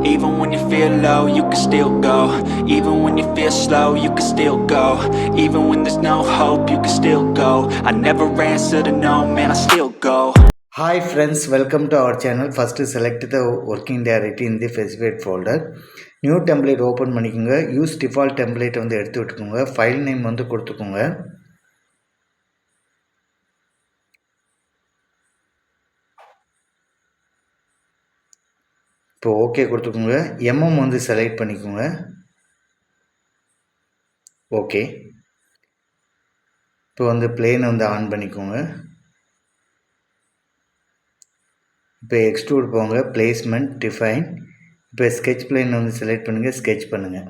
Even when you feel low, you can still go. Even when you feel slow, you can still go. Even when there's no hope, you can still go. I never answer to no, man, I still go. Hi friends, welcome to our channel. First select the working directory in the specified folder. New template open பண்ணிக்கோங்க. use default template வந்து எடுத்து விட்டுக்கோங்க. file name வந்து கொடுத்துக்கோங்க. இப்போ okay கொடுத்துக்கோங்க. mm வந்து select பண்ணிக்கோங்க. ஓகே. இப்போ வந்து plane வந்து ஆன் பண்ணிக்கோங்க. இப்போ எக்ஸ்ட்ரூட் போங்க. Placement define. இப்போ ஸ்கெட்ச் பிளேன் வந்து செலக்ட் பண்ணுங்கள். ஸ்கெட்ச் பண்ணுங்கள்.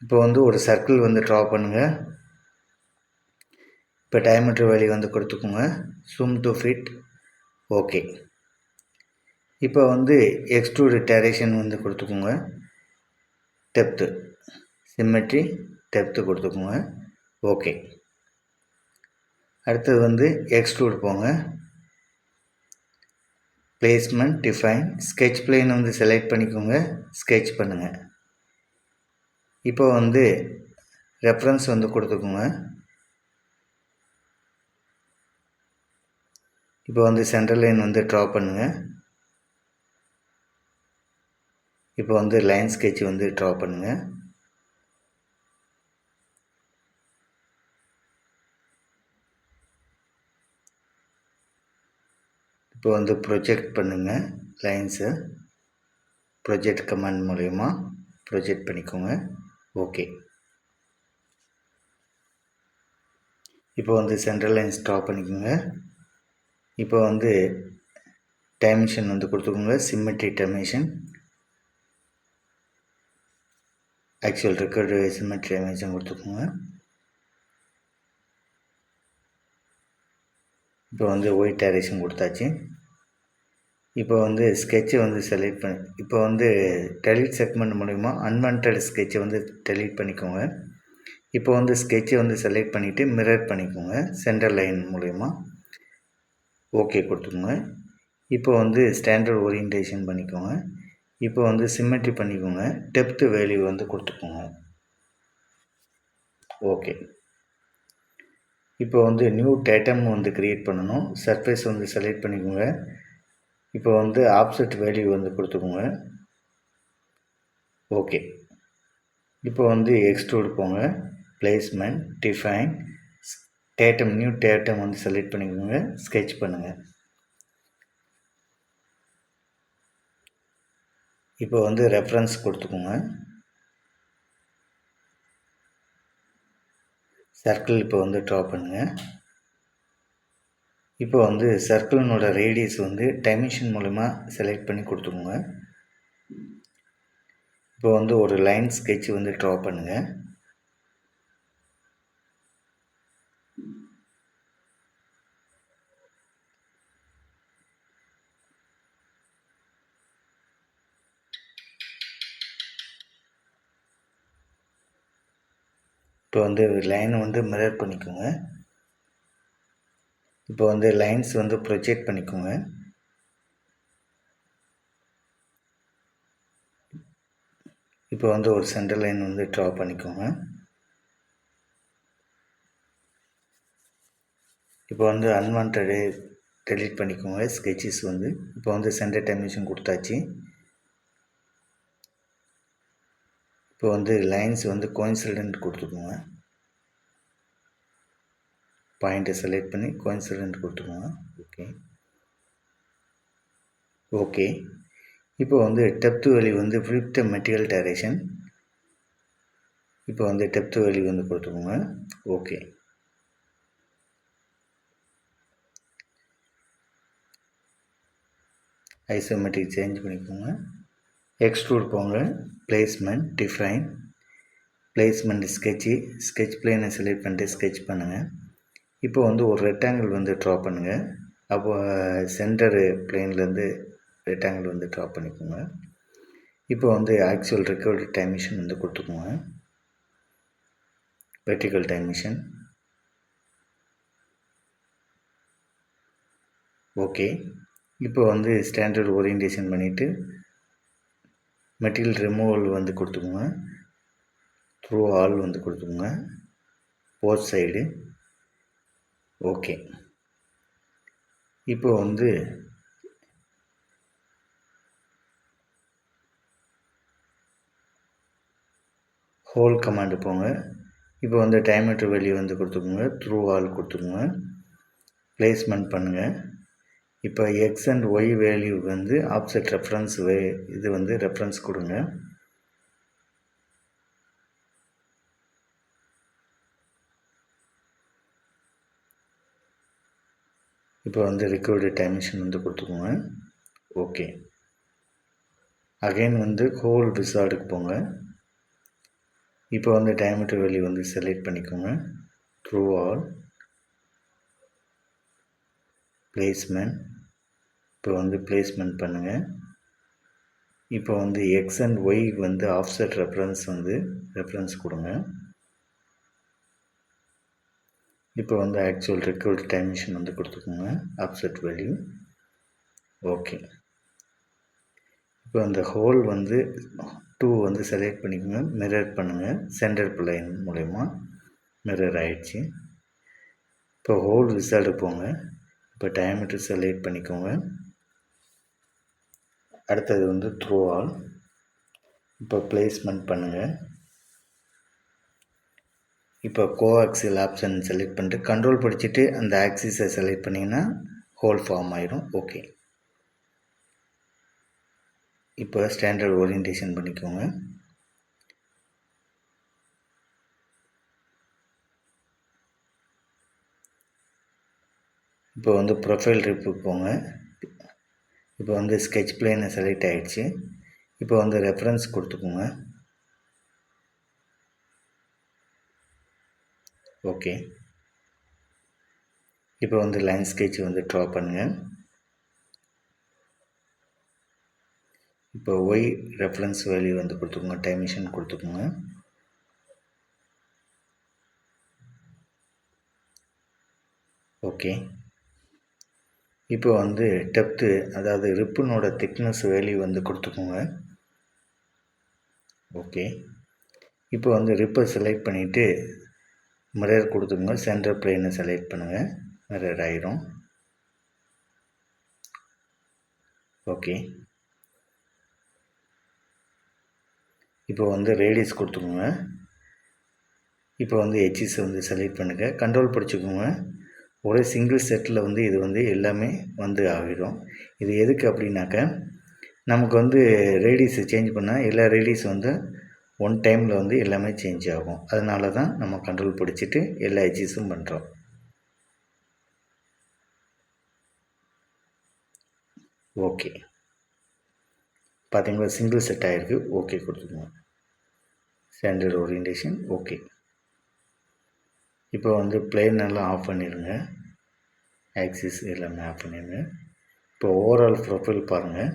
இப்போ வந்து ஒரு சர்க்கிள் வந்து ட்ரா பண்ணுங்கள். இப்போ டயமீட்டர் வேல்யூ வந்து கொடுத்துக்கோங்க. zoom to fit. ஓகே. இப்போ வந்து எக்ஸ்ட்ரூட் டைரக்ஷன் வந்து கொடுத்துக்கோங்க. டெப்த்து சிம்மெட்ரி டெப்த்து கொடுத்துக்கோங்க. ஓகே. அடுத்தது வந்து எக்ஸ்ட்ரூட் போங்க. Placement define. ஸ்கெட்ச் பிளேன் வந்து செலக்ட் பண்ணிக்கோங்க. ஸ்கெட்ச் பண்ணுங்கள். இப்போ வந்து ரெஃபரன்ஸ் வந்து கொடுத்துக்கோங்க. இப்போ வந்து சென்டர் லைன் வந்து ட்ரா பண்ணுங்கள். இப்போ வந்து லைன் ஸ்கெட்ச் வந்து ட்ரா பண்ணுங்கள். இப்போ வந்து ப்ரொஜெக்ட் பண்ணுங்கள் லைன்ஸை. ப்ரொஜெக்ட் கமாண்ட் மூலயமா ப்ரொஜெக்ட் பண்ணிக்கோங்க. ஓகே. இப்போ வந்து சென்ட்ரல் லைன்ஸ் ட்ரா பண்ணிக்கோங்க. இப்போ வந்து டைமென்ஷன் வந்து கொடுத்துக்கோங்க. Symmetry dimension. Actual record symmetry dimension கொடுத்துக்கோங்க. இப்போ வந்து ஒயிட் டைரக்ஷன் கொடுத்தாச்சு. இப்போ வந்து ஸ்கெட்சை வந்து செலக்ட் பண்ணி இப்போ வந்து டெலீட் செக்மெண்ட் மூலிமா அன்வான்ட் ஸ்கெட்சை வந்து டெலீட் பண்ணிக்கோங்க. இப்போ வந்து ஸ்கெட்சை வந்து செலக்ட் பண்ணிவிட்டு மிரர் பண்ணிக்கோங்க சென்டர் லைன் மூலிமா. ஓகே கொடுத்துக்கோங்க. இப்போ வந்து ஸ்டாண்டர்ட் ஓரியன்டேஷன் பண்ணிக்கோங்க. இப்போ வந்து சிம்மெட்ரி பண்ணிக்கோங்க. டெப்த்து வேல்யூ வந்து கொடுத்துக்கோங்க. ஓகே. இப்போ வந்து நியூ டேட்டம் வந்து க்ரியேட் பண்ணணும். சர்ஃபேஸ் வந்து செலக்ட் பண்ணிக்கோங்க. இப்போ வந்து ஆப்செட் வேல்யூ வந்து கொடுத்துக்கோங்க. ஓகே. இப்போ வந்து எக்ஸ்ட்ரூட் போங்க. Placement define datum new datum வந்து செலக்ட் பண்ணிக்கோங்க. ஸ்கெட்ச் பண்ணுங்கள். இப்போ வந்து ரெஃபரன்ஸ் கொடுத்துக்கோங்க. சர்க்கிள் இப்போ வந்து ட்ரா பண்ணுங்கள். இப்போ வந்து சர்க்கிளினோட ரேடியஸ் வந்து டைமென்ஷன் மூலமா செலக்ட் பண்ணி கொடுத்துக்கோங்க. இப்போ வந்து ஒரு லைன் ஸ்கெட்ச் வந்து ட்ரா பண்ணுங்கள். இப்போ வந்து லைனை வந்து மிரர் பண்ணிக்கோங்க. இப்போ வந்து லைன்ஸ் வந்து ப்ரொஜெக்ட் பண்ணிக்கோங்க. இப்போ வந்து ஒரு சென்டர் லைன் வந்து ட்ரா பண்ணிக்கோங்க. இப்போ வந்து அன்வான்டடு டெலீட் பண்ணிக்கோங்க ஸ்கெட்சஸ் வந்து. இப்போ வந்து சென்டர் டைமென்ஷன் கொடுத்தாச்சு. இப்போ வந்து லைன்ஸ் வந்து கோயின்சிடென்ட் கொடுத்துக்கோங்க. பாயிண்ட்டை செலக்ட் பண்ணி கோயின்சிடென்ட் கொடுத்துக்கோங்க. ஓகே. ஓகே. இப்போ வந்து டெப்த் வேல்யூ வந்து ஃபிளிப் மெட்டீரியல் டைரக்ஷன். இப்போ வந்து டெப்த் வேல்யூ வந்து கொடுத்துக்கோங்க. ஓகே. ஐசோமெட்ரிக் சேஞ்ச் பண்ணிக்கோங்க. எக்ஸ்ட்ரூட் போங்க. Placement define. Placement sketch sketch பிளேனை செலக்ட் பண்ணிட்டு ஸ்கெட்ச் பண்ணுங்கள். இப்போ வந்து ஒரு ரெக்டாங்கிள் வந்து ட்ரா பண்ணுங்கள். அப்போ சென்டரு பிளேன்லேருந்து ரெக்டாங்கிள் வந்து ட்ரா பண்ணிக்கோங்க. இப்போ வந்து ஆக்சுவல் ரெக்கார்டு டைமென்ஷன் வந்து கொடுத்துக்கோங்க. Vertical dimension. ஓகே. இப்போ வந்து ஸ்டாண்டர்ட் ஓரியன்டேஷன் பண்ணிவிட்டு மெட்டீரியல் ரிமூவல் வந்து கொடுத்துக்கோங்க. த்ரூ ஆல் வந்து கொடுத்துக்கோங்க. Both side okay. இப்போ வந்து ஹோல் கமாண்டு போங்க. இப்போ வந்து டயமீட்டர் வேல்யூ வந்து கொடுத்துக்கோங்க. த்ரூ ஆல் கொடுத்துக்கோங்க. பிளேஸ்மெண்ட் பண்ணுங்கள். இப்போ எக்ஸ் அண்ட் ஒய் வேல்யூ வந்து ஆப்செட் ரெஃபரன்ஸ் இது வந்து ரெஃபரன்ஸ் கொடுங்க. இப்போ வந்து ரிக்வயர்டு டைமென்ஷன் வந்து கொடுத்துக்கோங்க. ஓகே. அகைன் வந்து ஹோல் விசார்டுக்கு போங்க. இப்போ வந்து டயமீட்டர் வேல்யூ வந்து செலக்ட் பண்ணிக்கோங்க. Through all placement. இப்போ வந்து பிளேஸ்மெண்ட் பண்ணுங்கள். இப்போ வந்து எக்ஸ் அண்ட் ஒய் வந்து ஆஃப்செட் ரெஃபரன்ஸ் வந்து ரெஃபரன்ஸ் கொடுங்க. இப்போ வந்து ஆக்சுவல் ரிக்வயர்டு டைமென்ஷன் வந்து கொடுத்துக்கோங்க. Offset value okay. இப்போ அந்த ஹோல் வந்து 2 வந்து செலக்ட் பண்ணிக்கோங்க. மிரர் பண்ணுங்கள். சென்டர் பிளைன் மூலயமா மிரர் ஆயிடுச்சு. இப்போ ஹோல் விசார்டு போங்க. இப்போ டயமீட்டர் செலக்ட் பண்ணிக்கோங்க. அடுத்தது வந்து த்ரூ ஆல். இப்போ பிளேஸ்மெண்ட் பண்ணுங்கள். இப்போ கோஆக்சியல் ஆப்ஷன் செலக்ட் பண்ணிட்டு கண்ட்ரோல் படிச்சுட்டு அந்த ஆக்சிஸை செலக்ட் பண்ணிங்கன்னா ஹோல் ஃபார்ம் ஆயிடும். ஓகே. இப்போ ஸ்டாண்டர்ட் ஓரியன்டேஷன் பண்ணிக்கோங்க. இப்போ வந்து ப்ரொஃபைல் ரிப்புக்கு போங்க. இப்போ வந்து ஸ்கெட்ச் பிளேனை செலக்ட் ஆகிடுச்சு. இப்போ வந்து ரெஃபரன்ஸ் கொடுத்துக்கோங்க. ஓகே. இப்போ வந்து லைன் ஸ்கெட்ச் வந்து ட்ரா பண்ணுங்கள். இப்போ ஒய் ரெஃபரன்ஸ் வேல்யூ வந்து கொடுத்துக்கோங்க. டைமென்ஷன் கொடுத்துக்கோங்க. ஓகே. இப்போ வந்து டெப்த்து, அதாவது ரிப்பனோட திக்னஸ் வேல்யூ வந்து கொடுத்துக்கோங்க. ஓகே. இப்போ வந்து ரிப்பை செலக்ட் பண்ணிவிட்டு மிரர் கொடுத்துக்கோங்க. சென்டர் பிளேனை செலக்ட் பண்ணுங்கள். மிரர் ஆயிரும். ஓகே. இப்போ வந்து ரேடியஸ் கொடுத்துக்கோங்க. இப்போ வந்து ஹெச்எஸ் வந்து செலக்ட் பண்ணுங்கள். கண்ட்ரோல் படிச்சுக்கோங்க. ஒரே சிங்கிள் செட்டில் வந்து இது வந்து எல்லாமே வந்து ஆகிடும். இது எதுக்கு அப்படின்னாக்க நமக்கு வந்து ரேடியஸை சேஞ்ச் பண்ணால் எல்லா ரேடியஸ் வந்து ஒன் டைமில் வந்து எல்லாமே சேஞ்ச் ஆகும். அதனால தான் நம்ம கண்ட்ரோல் பிடிச்சிட்டு எல்லா ஹெச்எஸும் பண்ணுறோம். ஓகே. பார்த்தீங்களா, சிங்கிள் செட் ஆகிருக்கு. ஓகே கொடுத்துக்கோங்க. Standard orientation okay. இப்போ வந்து பிளேன் எல்லாம் ஆஃப் பண்ணிடுங்க. ஆக்சிஸ் எல்லாமே ஆஃப் பண்ணிடுங்க. இப்போ ஓவரால் ப்ரொஃபைல் பாருங்கள்.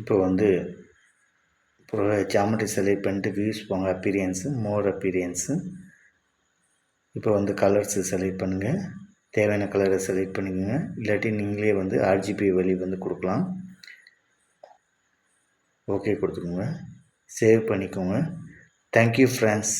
இப்போ வந்து ஜாமெட்ரி செலக்ட் பண்ணிட்டு வியூஸ் போங்க. அப்பீரியன்ஸு, மோர் அப்பீரியன்ஸு. இப்போ வந்து கலர்ஸு செலக்ட் பண்ணுங்கள். தேவையான கலரை செலக்ட் பண்ணிக்கோங்க. இல்லாட்டி நீங்களே வந்து ஆர்ஜிபி வேல்யூ வந்து கொடுக்கலாம். ஓகே கொடுத்துக்கோங்க. சேவ் பண்ணிக்கோங்க. Thank you friends.